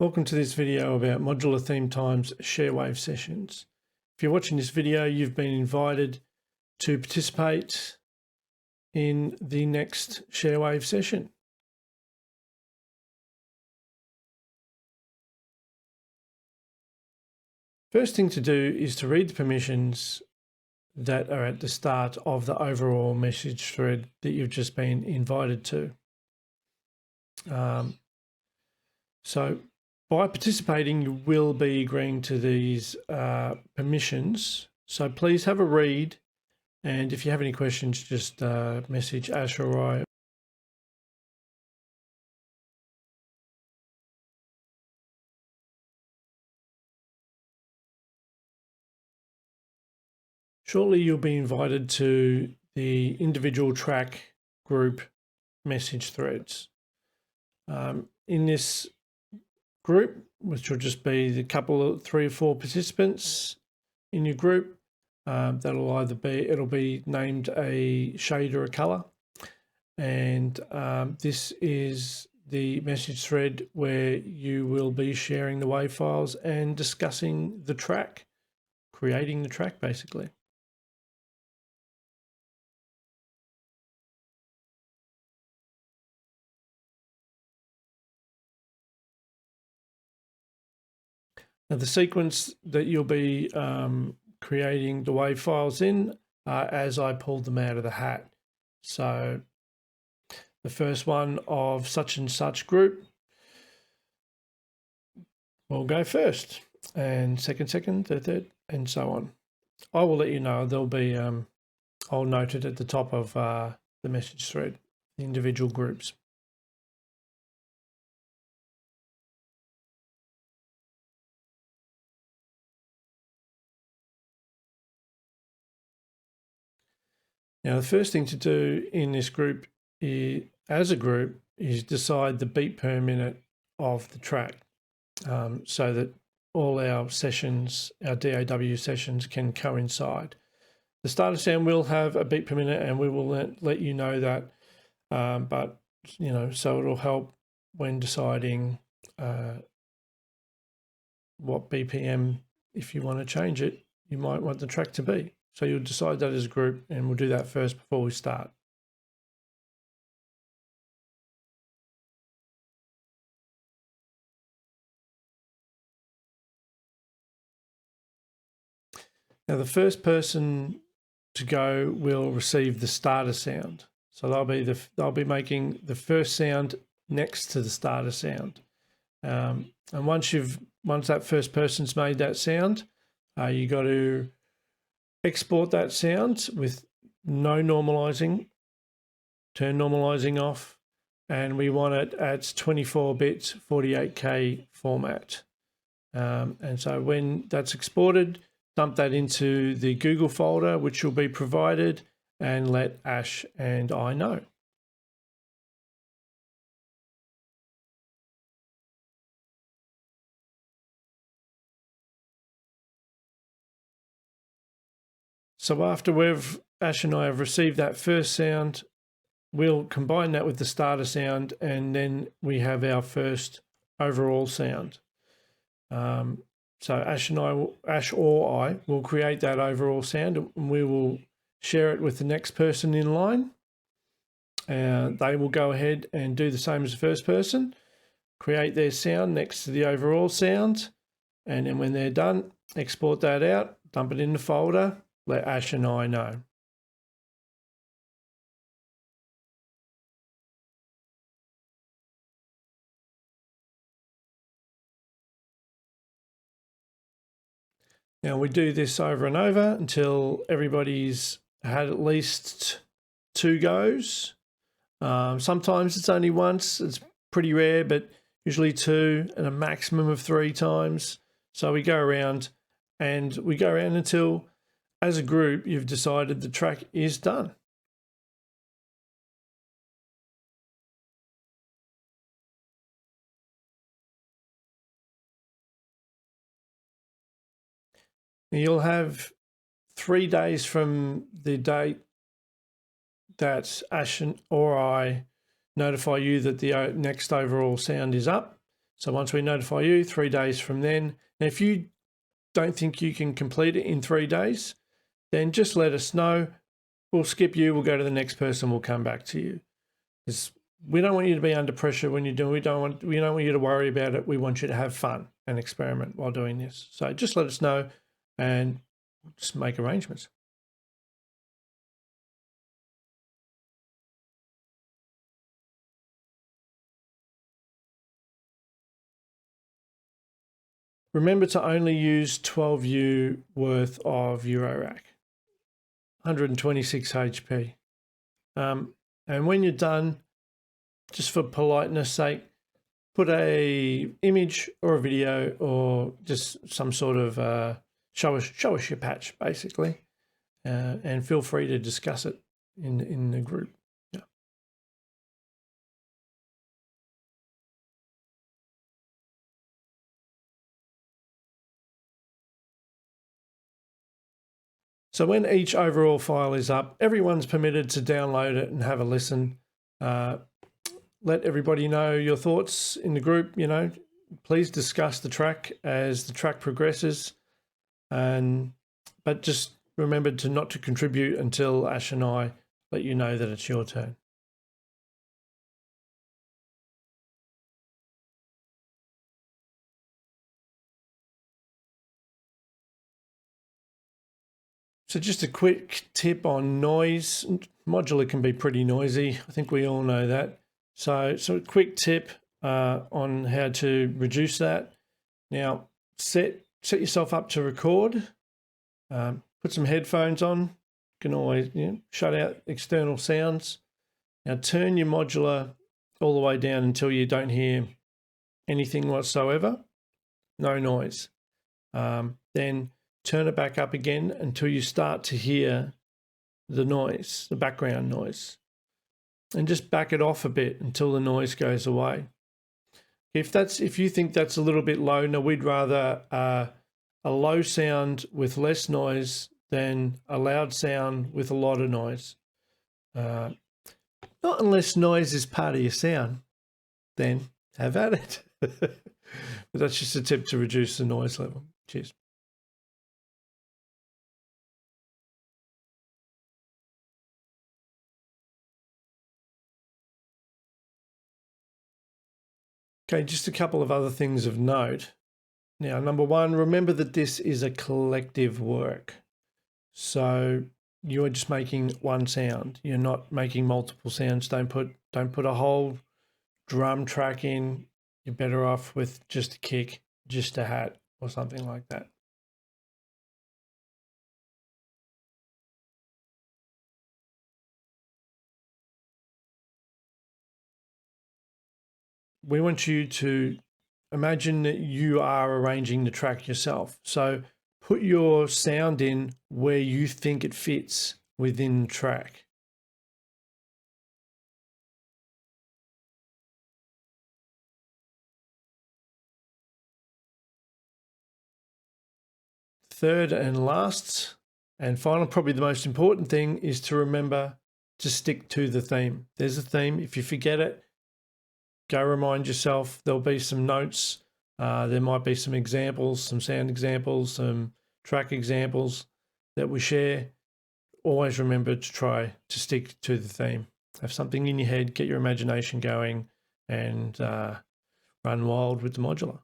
Welcome to this video about modular theme times Sharewave sessions. If you're watching this video, you've been invited to participate in the next Sharewave session. First thing to do is to read the permissions that are at the start of the overall message thread that you've just been invited to. So by participating, you will be agreeing to these permissions. So please have a read. And if you have any questions, just message Ash or I. Shortly, you'll be invited to the individual track group message threads. In this group, which will just be the couple of 3 or 4 participants in your group, that'll either be, it'll be named a shade or a color. And this is the message thread where you will be sharing the WAV files and discussing the track, creating the track basically. Now the sequence that you'll be creating the WAV files in as I pulled them out of the hat. So the first one of such and such group will go first, and second, third, and so on. I will let you know. There'll be, I'll note it at the top of the message thread, the individual groups. Now, the first thing to do in this group as a group is decide the beat per minute of the track so that all our sessions, our DAW sessions, can coincide. The starter sound will have a beat per minute and we will let you know that, but you know, so it'll help when deciding what BPM, if you want to change it, you might want the track to be. So you'll decide that as a group, and we'll do that first before we start. Now the first person to go will receive the starter sound. So they'll be making the first sound next to the starter sound. And once that first person's made that sound, you got to export that sound with no normalizing, turn normalizing off, and we want it at 24-bit 48K format. And so when that's exported, dump that into the Google folder, which will be provided, and let Ash and I know. So after Ash and I have received that first sound, we'll combine that with the starter sound, and then we have our first overall sound. So Ash or I will create that overall sound, and we will share it with the next person in line. They will go ahead and do the same as the first person, create their sound next to the overall sound, and then when they're done, export that out, dump it in the folder, let Ash and I know. Now we do this over and over until everybody's had at least 2 goes. Sometimes it's only once, it's pretty rare, but usually 2 and a maximum of 3 times. So we go around until, as a group, you've decided the track is done. You'll have 3 days from the date that Ash or I notify you that the next overall sound is up. So once we notify you, 3 days from then. And if you don't think you can complete it in 3 days, then just let us know. We'll skip you. We'll go to the next person. We'll come back to you. We don't want you to be under pressure when you're doing. We don't want you to worry about it. We want you to have fun and experiment while doing this. So just let us know, and just make arrangements. Remember to only use 12U worth of Eurorack, 126 HP. And when you're done, just for politeness sake, put a image or a video or just some sort of show us your patch, basically, and feel free to discuss it in the group. Yeah. So when each overall file is up, everyone's permitted to download it and have a listen. Let everybody know your thoughts in the group. Please discuss the track as the track progresses, but just remember not to contribute until Ash and I let you know that it's your turn. So just a quick tip on noise. Modular can be pretty noisy. I think we all know that. So a quick tip on how to reduce that. Now, set yourself up to record. Put some headphones on. You can always shut out external sounds. Now turn your modular all the way down until you don't hear anything whatsoever. No noise. Then turn it back up again until you start to hear the noise, the background noise. And just back it off a bit until the noise goes away. If you think that's a little bit low, now we'd rather a low sound with less noise than a loud sound with a lot of noise. Not unless noise is part of your sound, then have at it. But that's just a tip to reduce the noise level. Cheers. Okay, just a couple of other things of note. Now, number one, remember that this is a collective work. So you're just making one sound. You're not making multiple sounds. Don't put a whole drum track in. You're better off with just a kick, just a hat, or something like that. We want you to imagine that you are arranging the track yourself. So put your sound in where you think it fits within the track. Third and last and final, probably the most important thing, is to remember to stick to the theme. There's a theme. If you forget it, go remind yourself. There'll be some notes. There might be some examples, some sound examples, some track examples that we share. Always remember to try to stick to the theme. Have something in your head, get your imagination going, and run wild with the modular.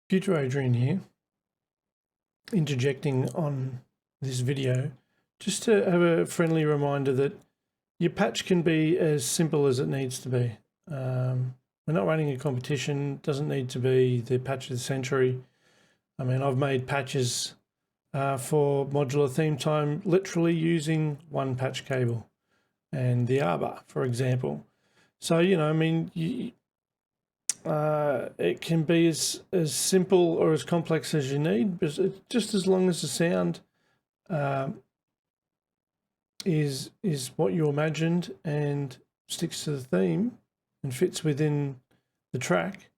Future Adrian here, interjecting on this video, just to have a friendly reminder that your patch can be as simple as it needs to be. We're not running a competition. It doesn't need to be the patch of the century. I mean, I've made patches for modular theme time literally using one patch cable and the arbor, for example. So, I mean, it can be as simple or as complex as you need, but just as long as the sound is what you imagined and sticks to the theme and fits within the track,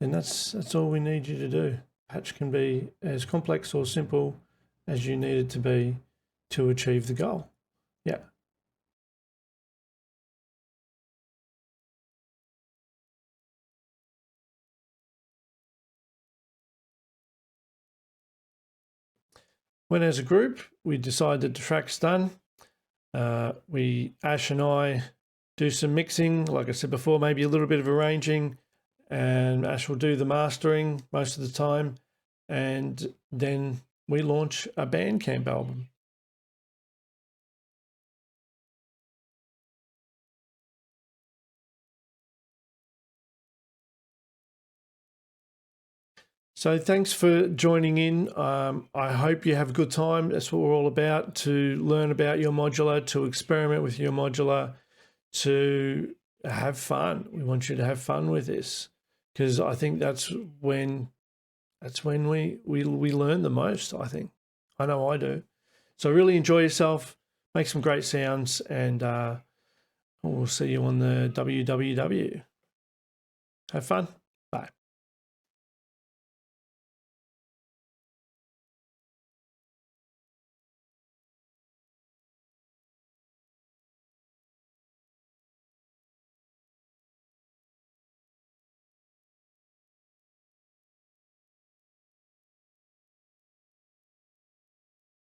then that's all we need you to do. Patch can be as complex or simple as you need it to be to achieve the goal. Yeah. When as a group, we decided the track's done. Ash and I do some mixing, like I said before, maybe a little bit of arranging, and Ash will do the mastering most of the time. And then we launch a Bandcamp album. So thanks for joining in. I hope you have a good time. That's what we're all about, to learn about your modular, to experiment with your modular, to have fun. We want you to have fun with this, because I think that's when we learn the most, I think. I know I do. So really enjoy yourself, make some great sounds, and we'll see you on the WWW. Have fun. Bye.